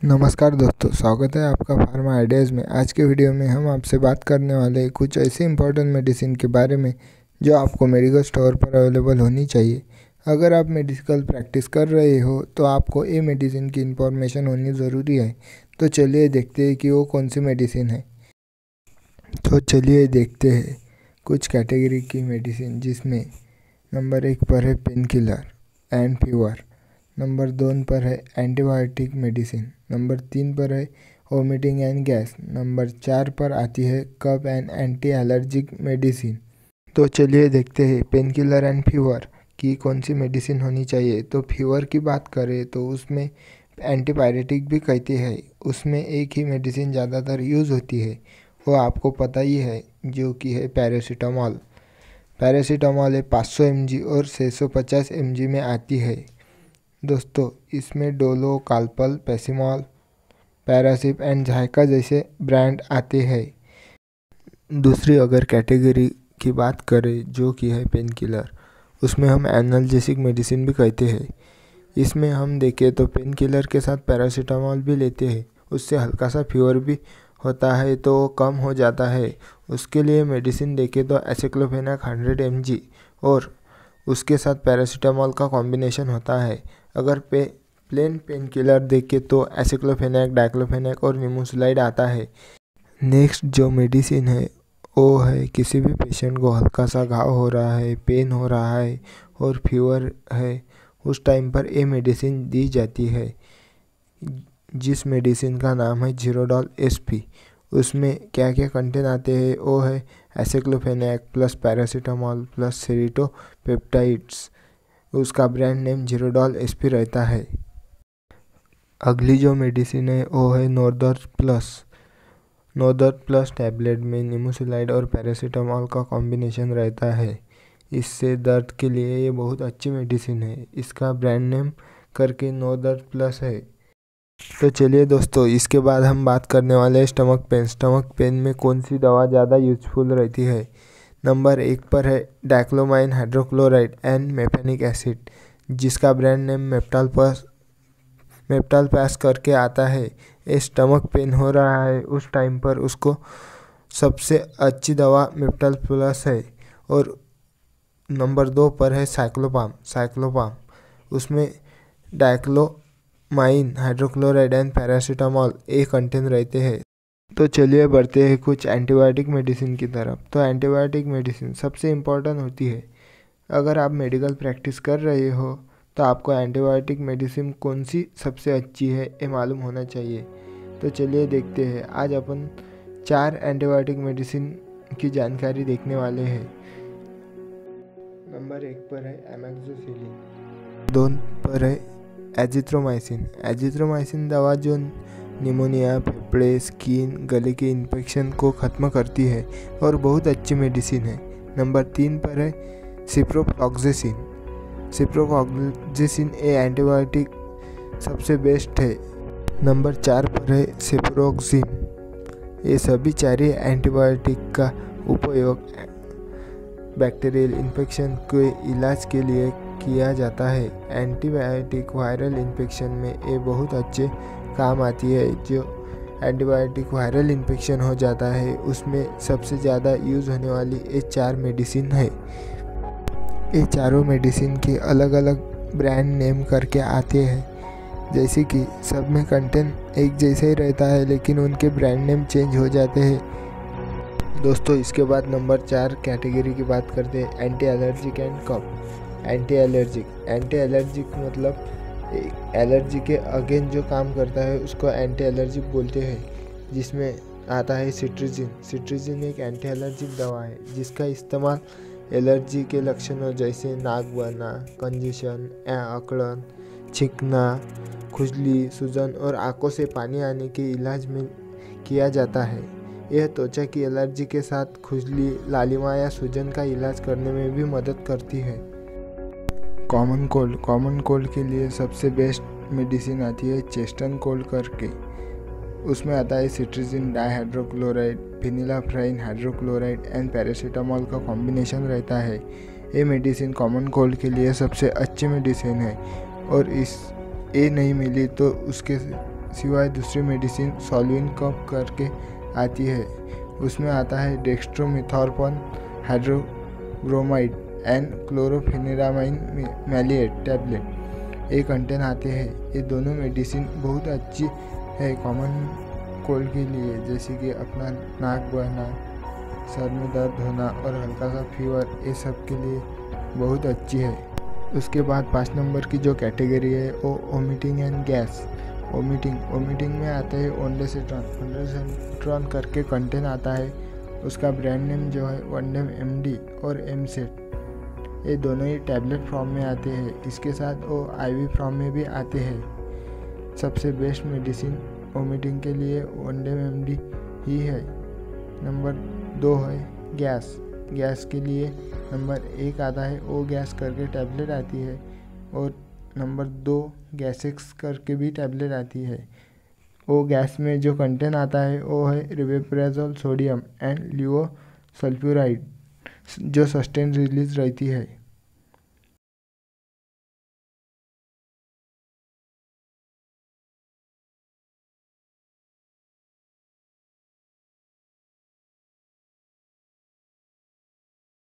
नमस्कार दोस्तों, स्वागत है आपका फार्मा आइडियाज़ में। आज के वीडियो में हम आपसे बात करने वाले हैं कुछ ऐसी इंपॉर्टेंट मेडिसिन के बारे में जो आपको मेडिकल स्टोर पर अवेलेबल होनी चाहिए। अगर आप मेडिकल प्रैक्टिस कर रहे हो तो आपको ये मेडिसिन की इंफॉर्मेशन होनी ज़रूरी है। तो चलिए देखते हैं कि वो कौन सी मेडिसिन है। तो चलिए देखते हैं कुछ कैटेगरी की मेडिसिन, जिसमें नंबर 1 पर है pain killer and fever, number 2 पर है एंटीबायोटिक मेडिसिन, नंबर 3 पर है वोमिटिंग एंड गैस, नंबर 4 पर आती है cough and anti allergic medicine. तो चलिए देखते हैं पेन किलर एंड फीवर की कौन सी मेडिसिन होनी चाहिए। तो फीवर की बात करें तो उसमें एंटीपायरेटिक भी कहती है, उसमें एक ही मेडिसिन ज़्यादातर यूज़ होती है, वो आपको पता ही है, जो कि है पैरासीटामॉल। पैरासीटामॉल है 500 mg और 650 mg में आती है। दोस्तों, इसमें डोलो, कालपल, पैसिमॉल, पैरासिप एंड जायका जैसे ब्रांड आते हैं। दूसरी अगर कैटेगरी की बात करें जो कि है पेन किलर, उसमें हम एनाल्जेसिक मेडिसिन भी कहते हैं। इसमें हम देखें तो पेन किलर के साथ पैरासीटामॉल भी लेते हैं, उससे हल्का सा फीवर भी होता है तो कम हो जाता है। उसके लिए मेडिसिन देखें तो एसिक्लोफेनाक 100 mg और उसके साथ पैरासीटामॉल का कॉम्बिनेशन होता है। अगर प्लेन पेन किलर देखें तो एसिक्लोफेनाक, डाइक्लोफेनाक और निमोसुलाइड आता है। नेक्स्ट जो मेडिसिन है वो है किसी भी पेशेंट को हल्का सा घाव हो रहा है, पेन हो रहा है और फीवर है, उस टाइम पर ये मेडिसिन दी जाती है, जिस मेडिसिन का नाम है जीरोडॉल SP। उसमें क्या क्या कंटेंट आते हैं वो है एसिक्लोफेनाक प्लस पैरासीटामॉल प्लस सेरोटोपेप्टाइड्स। उसका ब्रांड नेम जीरोडॉल SP रहता है। अगली जो मेडिसिन है वो है नॉर्दर्न प्लस टैबलेट में निमोसुलाइड और पैरासीटामॉल का कॉम्बिनेशन रहता है। इससे दर्द के लिए ये बहुत अच्छी मेडिसिन है। इसका ब्रांड नेम करके नॉर्दर्न प्लस है। तो चलिए दोस्तों, इसके बाद हम बात करने वाले हैं स्टमक पेन। स्टमक पेन में कौन सी दवा ज़्यादा यूजफुल रहती है। नंबर 1 पर है dicyclomine hydrochloride and mefenamic acid, जिसका ब्रांड नेम मेप्टाल पास करके आता है। ये स्टमक पेन हो रहा है उस टाइम पर उसको सबसे अच्छी दवा मेप्टाल प्लस है। और नंबर 2 पर है साइक्लोपाम, उसमें डाइक्लोमाइन हाइड्रोक्लोराइड एंड पैरासीटामॉल ये कंटेन रहते हैं। तो चलिए बढ़ते हैं कुछ एंटीबायोटिक मेडिसिन की तरफ। तो एंटीबायोटिक मेडिसिन सबसे इम्पोर्टेंट होती है। अगर आप मेडिकल प्रैक्टिस कर रहे हो तो आपको एंटीबायोटिक मेडिसिन कौन सी सबसे अच्छी है ये मालूम होना चाहिए। तो चलिए देखते हैं। आज अपन 4 एंटीबायोटिक मेडिसिन की जानकारी देखने वाले हैं। नंबर 1 पर है एमोक्सिसिलिन, 2 पर है एजिथ्रोमाइसिन दवा जो निमोनिया, फेफड़े, स्किन, गले के इन्फेक्शन को ख़त्म करती है और बहुत अच्छी मेडिसिन है। नंबर 3 पर है सिप्रोफ्लॉक्सासिन ए एंटीबायोटिक सबसे बेस्ट है। नंबर 4 पर है सेफुरोक्सिम। ये सभी 4 एंटीबायोटिक का उपयोग बैक्टीरियल इन्फेक्शन के इलाज के लिए किया जाता है। एंटीबायोटिक वायरल इन्फेक्शन में ये बहुत अच्छे काम आती है। जो एंटीबायोटिक वायरल इन्फेक्शन हो जाता है उसमें सबसे ज़्यादा यूज़ होने वाली ये 4 मेडिसिन है। ये चारों मेडिसिन के अलग अलग ब्रांड नेम करके आते हैं, जैसे कि सब में कंटेंट एक जैसा ही रहता है लेकिन उनके ब्रांड नेम चेंज हो जाते हैं। दोस्तों, इसके बाद नंबर 4 कैटेगरी की बात करते हैं anti allergic and cough. Anti allergic मतलब एलर्जी के अगेंस्ट जो काम करता है उसको एंटी एलर्जिक बोलते हैं। जिसमें आता है सिट्रीजिन एक एंटी एलर्जिक दवा है जिसका इस्तेमाल एलर्जी के लक्षणों जैसे नाक बहना, कंजेशन या अकड़न, छींकना, खुजली, सूजन और आंखों से पानी आने के इलाज में किया जाता है। यह त्वचा की एलर्जी के साथ खुजली, लालिमा या सूजन का इलाज करने में भी मदद करती है। कॉमन कोल्ड के लिए सबसे बेस्ट मेडिसिन आती है चेस्टन कोल्ड करके। उसमें आता है cetirizine dihydrochloride, phenylephrine hydrochloride and paracetamol का कॉम्बिनेशन रहता है। ये मेडिसिन कॉमन कोल्ड के लिए सबसे अच्छी मेडिसिन है और ये नहीं मिली तो उसके सिवाय दूसरी मेडिसिन सॉल्विन कप करके आती है। उसमें आता है डेक्स्ट्रोमेथोर्पन हाइड्रोब्रोमाइड एंड क्लोरोफेनेरामाइन मैलिएट टैबलेट। ये कंटेन आते हैं। ये दोनों मेडिसिन बहुत अच्छी है कॉमन कोल्ड के लिए, जैसे कि अपना नाक बहना, सर में दर्द होना और हल्का सा फीवर, ये सब के लिए बहुत अच्छी है। उसके बाद 5 नंबर की जो कैटेगरी है वो वोमिटिंग एंड गैस। वोमिटिंग में आता है ओंडेसिट्रॉन करके कंटेन आता है। उसका ब्रांड नेम जो है वनडेम MD और एमसेट। ये दोनों ही टैबलेट फॉर्म में आते हैं। इसके साथ वो IV फॉर्म में भी आते हैं। सबसे बेस्ट मेडिसिन वोमिटिंग के लिए वनडेम MD ही है। नंबर 2 है गैस के लिए नंबर 1 आता है वो गैस करके टैबलेट आती है, और नंबर 2 गैसेक्स करके भी टैबलेट आती है। वो गैस में जो कंटेन आता है वो है रिवेप्राजोल सोडियम एंड लिओसल्फ्यूराइड, जो सस्टेन रिलीज रहती है।